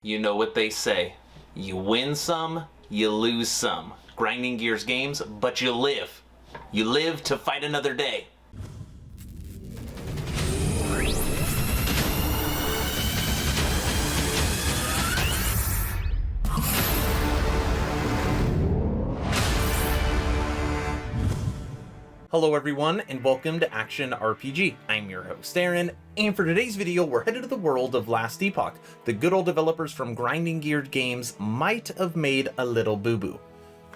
You know what they say. You win some, you lose some. Grinding Gears games, but you live. You live to fight another day. Hello everyone, and welcome to Action RPG. I'm your host Aaron, and for today's video we're headed to the world of Last Epoch. The good old developers from Grinding Gears games might have made a little boo-boo.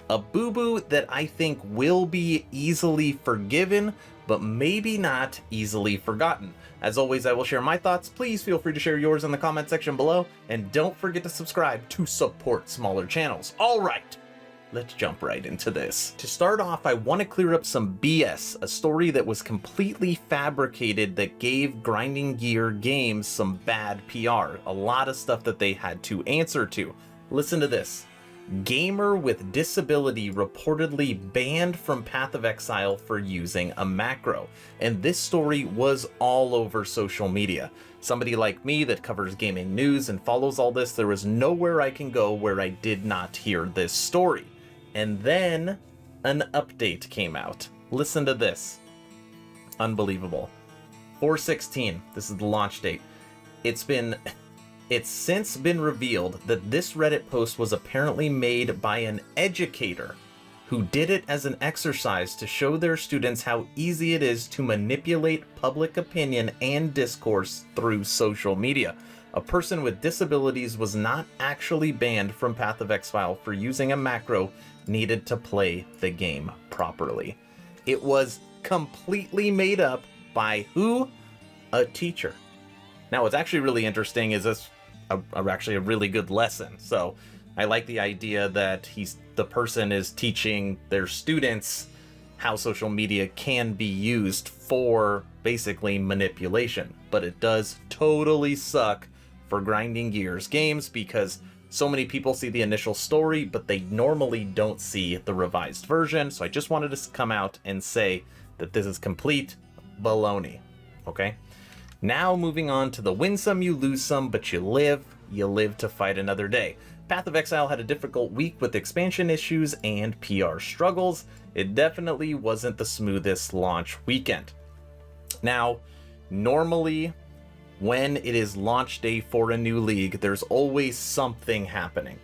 A boo-boo that I think will be easily forgiven, but maybe not easily forgotten. As always, I will share my thoughts. Please feel free to share yours in the comment section below, and don't forget to subscribe to support smaller channels. Alright! Let's jump right into this. To start off, I want to clear up some BS, a story that was completely fabricated that gave Grinding Gear games some bad PR, a lot of stuff that they had to answer to. Listen to this. Gamer with disability reportedly banned from Path of Exile for using a macro. And this story was all over social media. Somebody like me that covers gaming news and follows all this, there was nowhere I can go where I did not hear this story. And then an update came out. Listen to this. Unbelievable. 4/16, this is the launch date. It's since been revealed that this Reddit post was apparently made by an educator who did it as an exercise to show their students how easy it is to manipulate public opinion and discourse through social media. A person with disabilities was not actually banned from Path of Exile for using a macro needed to play the game properly. It was completely made up by who? A teacher. Now, what's actually really interesting is this actually a really good lesson. So I like the idea that the person is teaching their students how social media can be used for basically manipulation. But it does totally suck for Grinding Gears games because so many people see the initial story, but they normally don't see the revised version. So I just wanted to come out and say that this is complete baloney. Okay? Now moving on to the win some, you lose some, but you live to fight another day. Path of Exile had a difficult week with expansion issues and PR struggles. It definitely wasn't the smoothest launch weekend. Now, normally, when it is launch day for a new league, there's always something happening.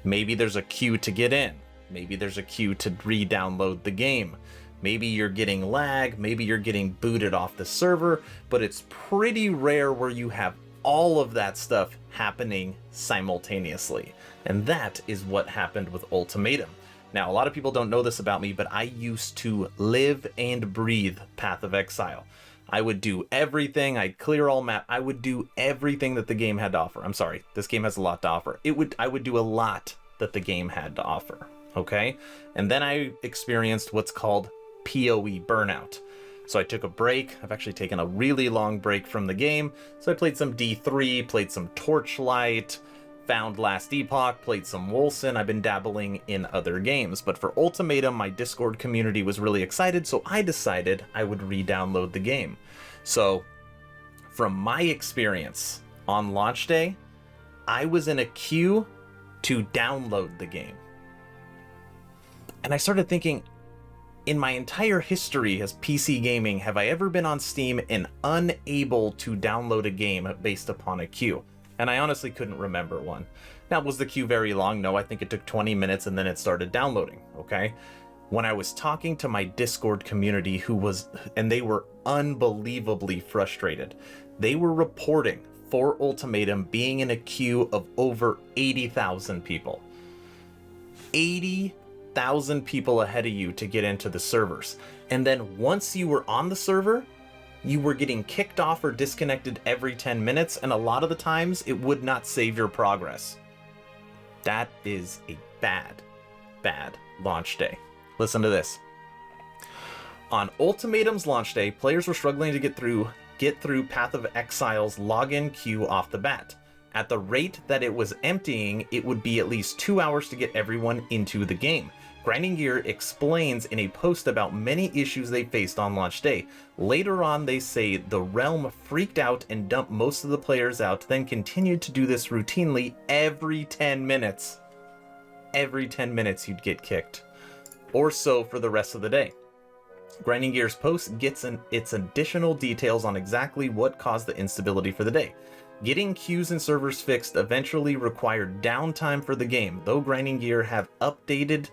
Maybe there's a queue to get in. Maybe there's a queue to re-download the game. Maybe you're getting lag. Maybe you're getting booted off the server. But it's pretty rare where you have all of that stuff happening simultaneously. And that is what happened with Ultimatum. Now, a lot of people don't know this about me, but I used to live and breathe Path of Exile. I would do everything. I'd clear all map. I would do everything that the game had to offer. I'm sorry, this game has a lot to offer. I would do a lot that the game had to offer, okay? And then I experienced what's called PoE burnout. So I took a break. I've actually taken a really long break from the game. So I played some D3, played some Torchlight, found Last Epoch, played some Wolcen. I've been dabbling in other games, but for Ultimatum, my Discord community was really excited, so I decided I would re-download the game. So, from my experience on launch day, I was in a queue to download the game. And I started thinking, in my entire history as PC gaming, have I ever been on Steam and unable to download a game based upon a queue? And I honestly couldn't remember one. Now, was the queue very long? No, I think it took 20 minutes and then it started downloading, okay? When I was talking to my Discord community and they were unbelievably frustrated. They were reporting for Ultimatum being in a queue of over 80,000 people. 80,000 people ahead of you to get into the servers. And then once you were on the server, you were getting kicked off or disconnected every 10 minutes, and a lot of the times it would not save your progress. That is a bad launch day. Listen to this. On Ultimatum's launch day, players were struggling to get through Path of Exile's login queue off the bat. At the rate that it was emptying, it would be at least 2 hours to get everyone into the game. Grinding Gear explains in a post about many issues they faced on launch day. Later on, they say the realm freaked out and dumped most of the players out, then continued to do this routinely every 10 minutes. Every 10 minutes you'd get kicked. Or so for the rest of the day. Grinding Gear's post gets its additional details on exactly what caused the instability for the day. Getting queues and servers fixed eventually required downtime for the game, though Grinding Gear have updated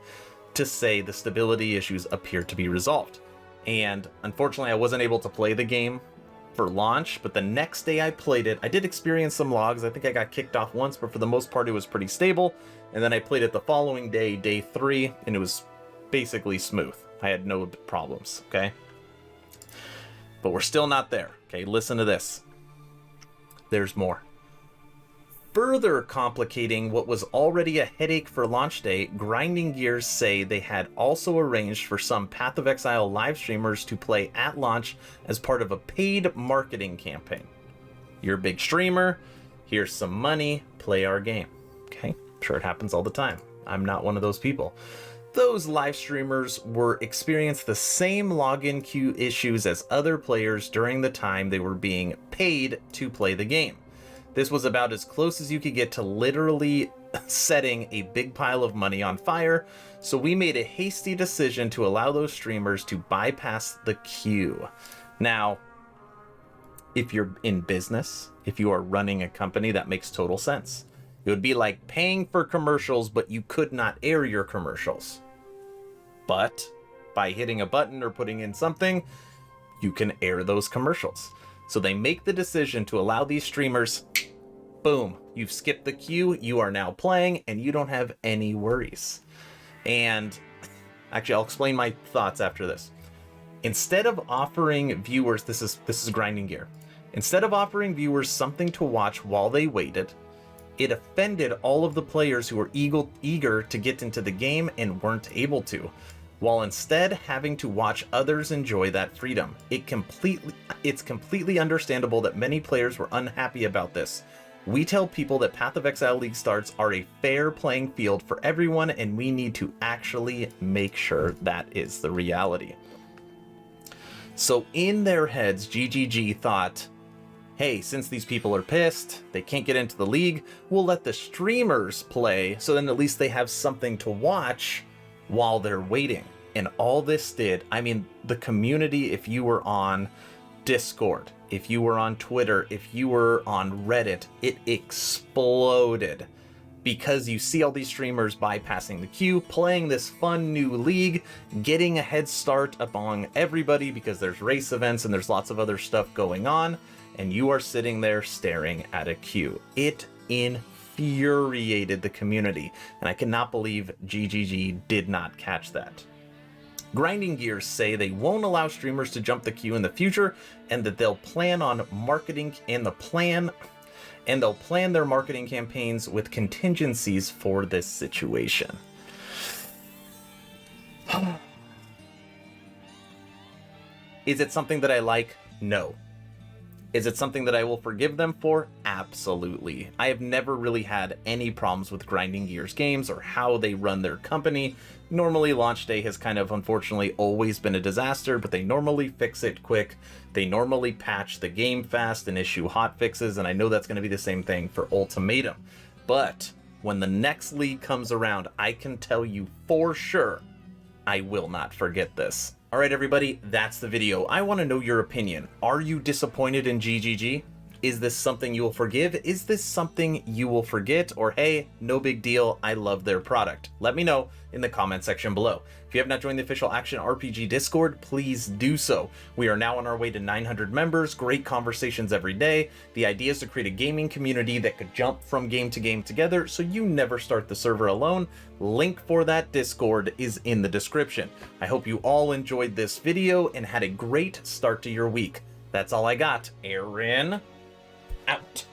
to say the stability issues appear to be resolved. And unfortunately, I wasn't able to play the game for launch, but the next day I played it, I did experience some logs. I think I got kicked off once, but for the most part, it was pretty stable. And then I played it the following day, day 3, and it was basically smooth. I had no problems, okay? But we're still not there, okay? Listen to this. There's more. Further complicating what was already a headache for launch day, Grinding Gears say they had also arranged for some Path of Exile live streamers to play at launch as part of a paid marketing campaign. You're a big streamer, here's some money, play our game. Okay, I'm sure it happens all the time. I'm not one of those people. Those live streamers experienced the same login queue issues as other players during the time they were being paid to play the game. This was about as close as you could get to literally setting a big pile of money on fire, so we made a hasty decision to allow those streamers to bypass the queue. Now, if you're in business, if you are running a company, that makes total sense. It would be like paying for commercials, but you could not air your commercials. But by hitting a button or putting in something, you can air those commercials. So they make the decision to allow these streamers, boom, you've skipped the queue, you are now playing, and you don't have any worries. And actually, I'll explain my thoughts after this. Instead of offering viewers, this is Grinding Gear. Instead of offering viewers something to watch while they waited, it offended all of the players who were eager to get into the game and weren't able to, while instead having to watch others enjoy that freedom. It's completely understandable that many players were unhappy about this. We tell people that Path of Exile League starts are a fair playing field for everyone, and we need to actually make sure that is the reality. So in their heads, GGG thought, hey, since these people are pissed, they can't get into the league, we'll let the streamers play, so then at least they have something to watch while they're waiting. And all this did, I mean, the community, if you were on Discord, if you were on Twitter, if you were on Reddit, it exploded. Because you see all these streamers bypassing the queue, playing this fun new league, getting a head start among everybody because there's race events and there's lots of other stuff going on, and you are sitting there staring at a queue. It infuriated the community, and I cannot believe GGG did not catch that. Grinding Gears say they won't allow streamers to jump the queue in the future, and that they'll plan on marketing they'll plan their marketing campaigns with contingencies for this situation. Is it something that I like? No. Is it something that I will forgive them for? Absolutely. I have never really had any problems with Grinding Gears games or how they run their company. Normally, launch day has kind of unfortunately always been a disaster, but they normally fix it quick. They normally patch the game fast and issue hot fixes, and I know that's going to be the same thing for Ultimatum. But when the next league comes around, I can tell you for sure I will not forget this. All right, everybody, that's the video. I want to know your opinion. Are you disappointed in GGG? Is this something you will forgive? Is this something you will forget? Or hey, no big deal, I love their product. Let me know in the comment section below. If you have not joined the official Action RPG Discord, please do so. We are now on our way to 900 members, great conversations every day. The idea is to create a gaming community that could jump from game to game together so you never start the server alone. Link for that Discord is in the description. I hope you all enjoyed this video and had a great start to your week. That's all I got. Aaron, out.